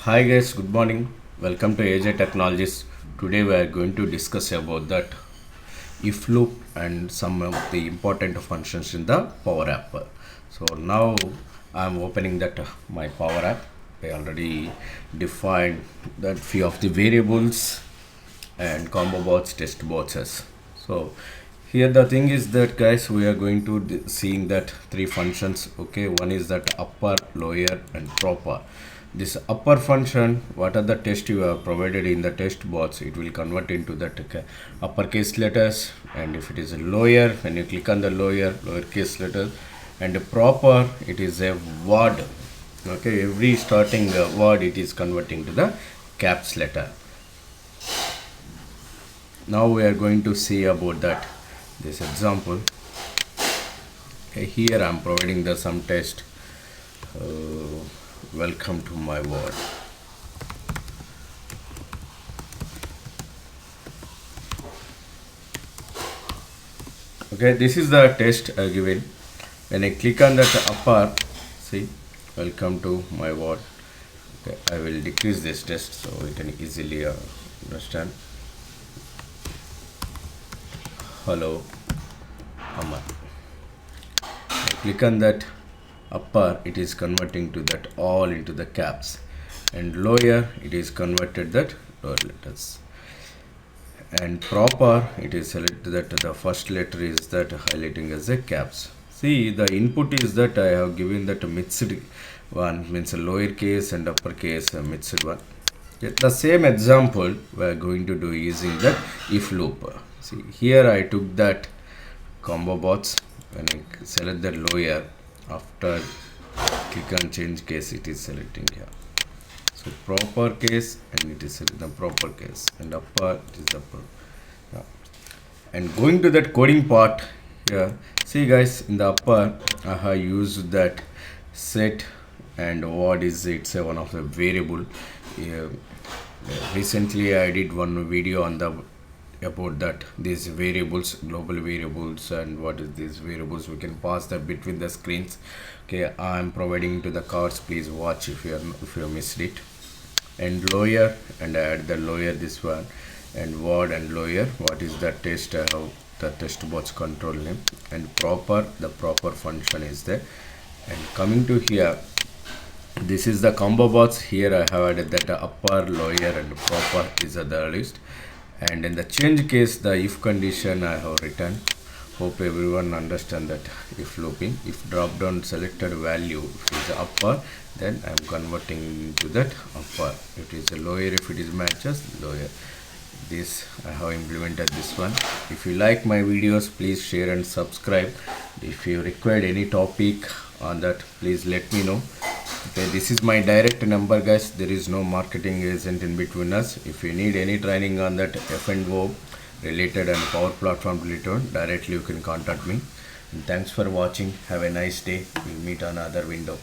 Hi guys, good morning. Welcome to AJ Technologies. Today we are going to discuss about that if loop and some of the important functions in the Power App. So now I am opening that my Power App. I already defined that few of the variables and combo bots, test bots. So here the thing is that guys, we are going to seeing that three functions. Okay, one is that upper, lower, and proper. This upper function, what are the tests you have provided in the test box, it will convert into that uppercase letters. And if it is a lower, when you click on the lowercase letters, and the proper, it is a word. Okay, every starting word it is converting to the caps letter. Now we are going to see about that this example. Okay, here I am providing the some test. Welcome to my world. Okay, this is the test given. When I click on that upper, see, welcome to my world. Okay, I will decrease this test so we can easily understand. Hello, Amma. I click on that upper, it is converting to that all into the caps, and lower it is converted that lower letters, and proper it is selected that the first letter is that highlighting as a caps. See, the input is that I have given that mixed one, means a lowercase and uppercase mixed one. The same example we are going to do using that if loop. See, here I took that combo bots. When I select the lower, after click on change case, it is selecting here. So proper case, and it is the proper case, and upper it is upper. Yeah. And going to that coding part here, see guys, in the upper I have used that set, and what is it's one of the variable. Recently I did one video on the about that these variables, global variables, and what is these variables, we can pass that between the screens. Okay, I am providing to the cards, please watch if you missed it. And lower, and add the lower this one, and word and lower, what is the test, I have the test box control name, and proper, the proper function is there. And coming to here, this is the combo box. Here I have added that upper, lower, and proper is the list. And in the change case, the if condition I have written. Hope everyone understand that if looping, if drop down selected value is upper, then I am converting to that upper. If it is a lower, if it is matches lower. This I have implemented this one. If you like my videos, please share and subscribe. If you require any topic on that, please let me know. Okay, this is my direct number guys, there is no marketing agent in between us. If you need any training on that F&O related and Power Platform related, directly you can contact me. And thanks for watching. Have a nice day. We'll meet on another window.